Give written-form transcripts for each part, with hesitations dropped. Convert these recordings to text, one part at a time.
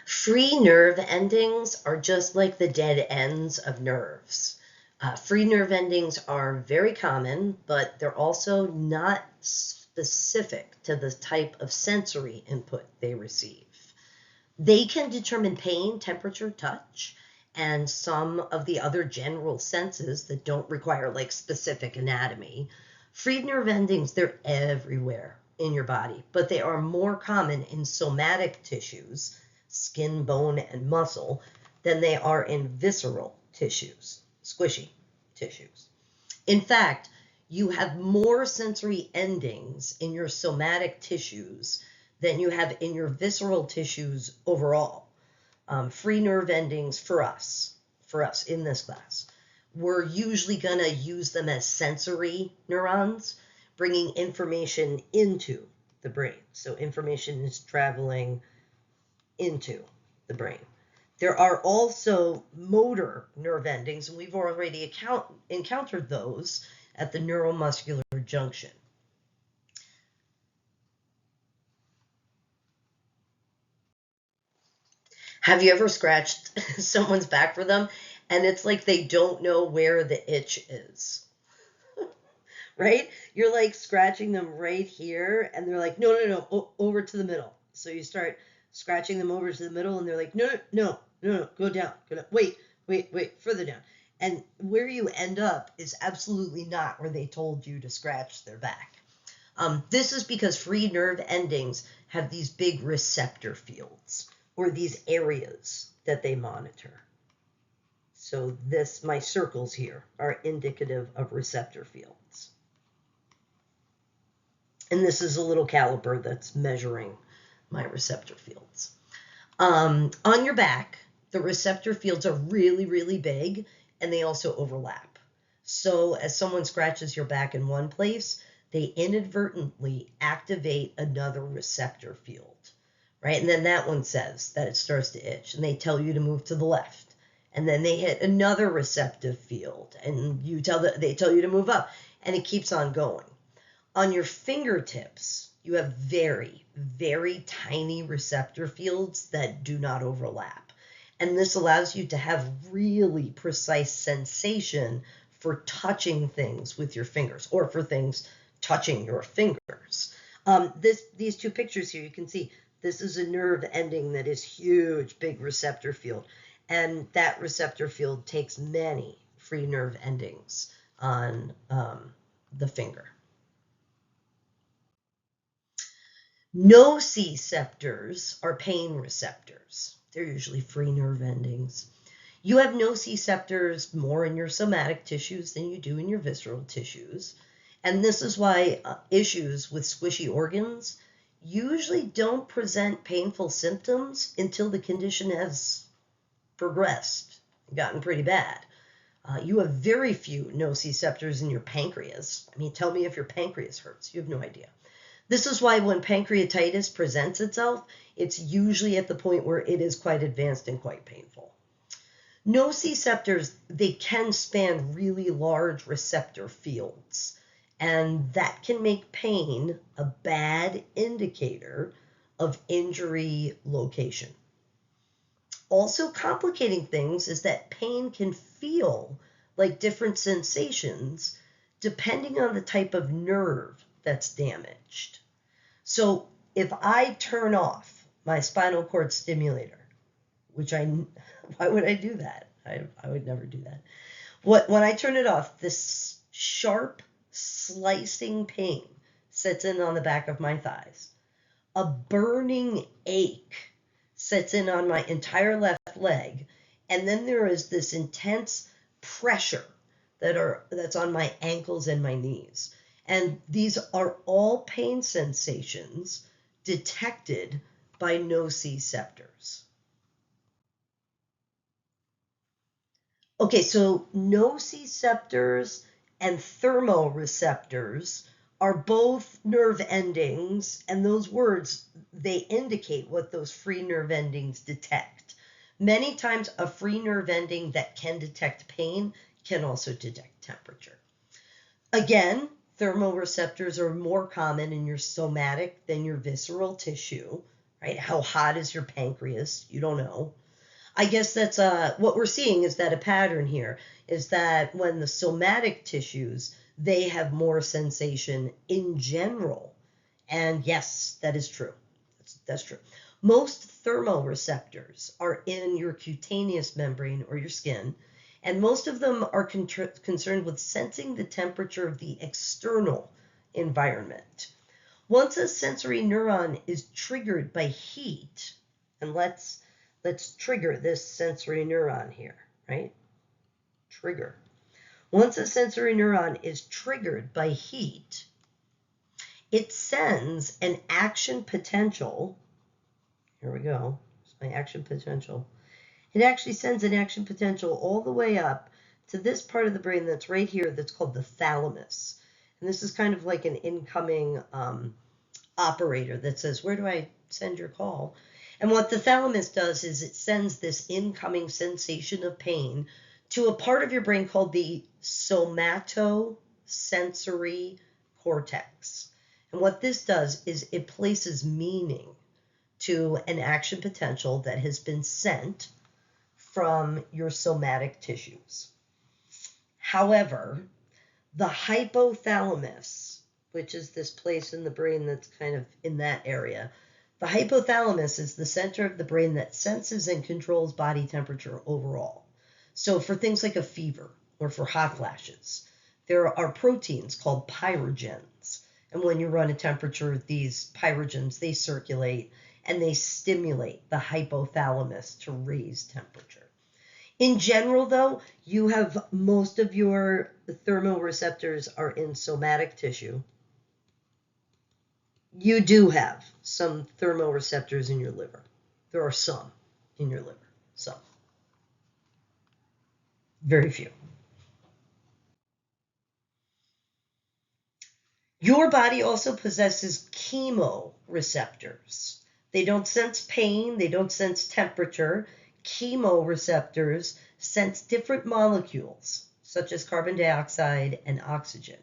Free nerve endings are just like the dead ends of nerves. Free nerve endings are very common, but they're also not specific to the type of sensory input they receive. They can determine pain, temperature, touch, and some of the other general senses that don't require like specific anatomy. Free nerve endings, they're everywhere in your body, but they are more common in somatic tissues, skin, bone, and muscle, than they are in visceral tissues, squishy tissues. In fact, you have more sensory endings in your somatic tissues than you have in your visceral tissues overall. Free nerve endings for us in this class, we're usually going to use them as sensory neurons, bringing information into the brain. So information is traveling into the brain. There are also motor nerve endings, and we've already encountered those at the neuromuscular junction. Have you ever scratched someone's back for them and it's like they don't know where the itch is? Right? You're like scratching them right here and they're like, no, no, no, over to the middle. So you start scratching them over to the middle and they're like, no, no, no, no, go down, wait, wait, wait, further down. And where you end up is absolutely not where they told you to scratch their back. This is because free nerve endings have these big receptor fields, or these areas that they monitor. So my circles here are indicative of receptor fields. And this is a little caliper that's measuring my receptor fields. On your back, the receptor fields are really, really big, and they also overlap. So as someone scratches your back in one place, they inadvertently activate another receptor field, right? And then that one says that it starts to itch, and they tell you to move to the left. And then they hit another receptive field, and they tell you to move up, and it keeps on going. On your fingertips, you have very, very tiny receptor fields that do not overlap. And this allows you to have really precise sensation for touching things with your fingers, or for things touching your fingers. These two pictures here, you can see this is a nerve ending that is huge, big receptor field. And that receptor field takes many free nerve endings on the finger. Nociceptors are pain receptors. They're usually free nerve endings. You have nociceptors more in your somatic tissues than you do in your visceral tissues. And this is why issues with squishy organs usually don't present painful symptoms until the condition has progressed, gotten pretty bad. You have very few nociceptors in your pancreas. I mean, tell me if your pancreas hurts. You have no idea. This is why when pancreatitis presents itself, it's usually at the point where it is quite advanced and quite painful. Nociceptors, they can span really large receptor fields, and that can make pain a bad indicator of injury location. Also complicating things is that pain can feel like different sensations depending on the type of nerve that's damaged. So if I turn off my spinal cord stimulator, why would I do that? I would never do that. When I turn it off, this sharp slicing pain sets in on the back of my thighs. A burning ache sets in on my entire left leg, and then there is this intense pressure that's on my ankles and my knees. And these are all pain sensations detected by nociceptors. Okay, so nociceptors and thermoreceptors are both nerve endings, and those words, they indicate what those free nerve endings detect. Many times a free nerve ending that can detect pain can also detect temperature. Again, thermoreceptors are more common in your somatic than your visceral tissue, right? How hot is your pancreas? You don't know. I guess that's what we're seeing is that a pattern here is that when the somatic tissues, they have more sensation in general. And yes, that is true. That's true. Most thermoreceptors are in your cutaneous membrane or your skin, and most of them are concerned with sensing the temperature of the external environment. Once a sensory neuron is triggered by heat, and let's trigger this sensory neuron here, right? Trigger. Once a sensory neuron is triggered by heat, it sends an action potential. Here we go. It's my action potential. It actually sends an action potential all the way up to this part of the brain that's right here that's called the thalamus. And this is kind of like an incoming operator that says, where do I send your call? And what the thalamus does is it sends this incoming sensation of pain to a part of your brain called the somatosensory cortex. And what this does is it places meaning to an action potential that has been sent from your somatic tissues. However, the hypothalamus, which is this place in the brain that's kind of in that area, the hypothalamus is the center of the brain that senses and controls body temperature overall. So for things like a fever or for hot flashes, there are proteins called pyrogens. And when you run a temperature, these pyrogens, they circulate and they stimulate the hypothalamus to raise temperature. In general, though, you have most of your thermoreceptors are in somatic tissue. You do have some thermoreceptors in your liver. There are some in your liver. Some. Very few. Your body also possesses chemoreceptors. They don't sense pain. They don't sense temperature. Chemoreceptors sense different molecules, such as carbon dioxide and oxygen.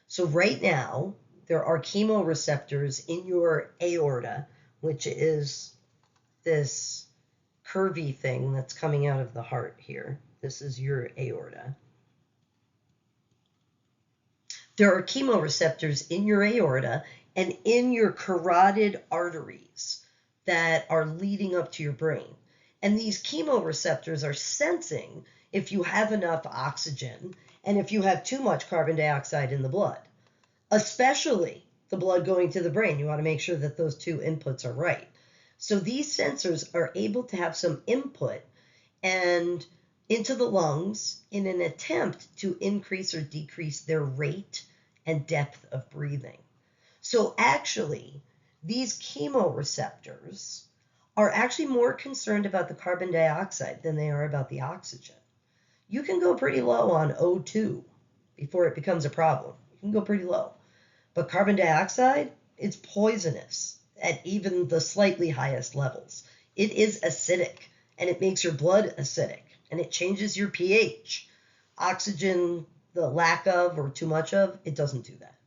So right now, there are chemoreceptors in your aorta, which is this curvy thing that's coming out of the heart here. This is your aorta. There are chemoreceptors in your aorta and in your carotid arteries that are leading up to your brain. And these chemoreceptors are sensing if you have enough oxygen and if you have too much carbon dioxide in the blood, especially the blood going to the brain. You want to make sure that those two inputs are right. So these sensors are able to have some input and into the lungs in an attempt to increase or decrease their rate and depth of breathing. So actually, these chemoreceptors are actually more concerned about the carbon dioxide than they are about the oxygen. You can go pretty low on O2 before it becomes a problem. You can go pretty low. But carbon dioxide, it's poisonous at even the slightly highest levels. It is acidic, and it makes your blood acidic, and it changes your pH. Oxygen, the lack of or too much of, it doesn't do that.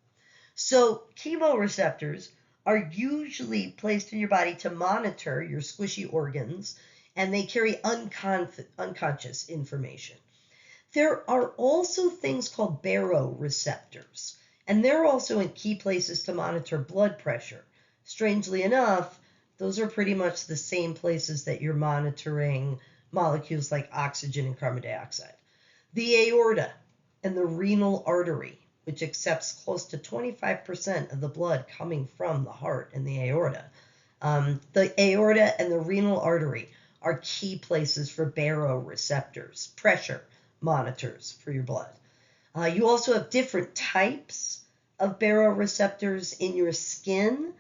So chemoreceptors are usually placed in your body to monitor your squishy organs, and they carry unconscious information. There are also things called baroreceptors, and they're also in key places to monitor blood pressure. Strangely enough, those are pretty much the same places that you're monitoring molecules like oxygen and carbon dioxide. The aorta and the renal artery, which accepts close to 25% of the blood coming from the heart and the aorta. The aorta and the renal artery are key places for baroreceptors, pressure monitors for your blood. You also have different types of baroreceptors in your skin.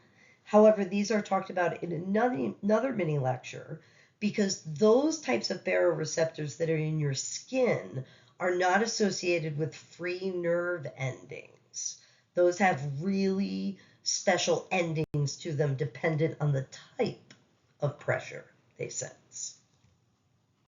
However, these are talked about in another mini lecture because those types of baroreceptors that are in your skin are not associated with free nerve endings. Those have really special endings to them dependent on the type of pressure they sense.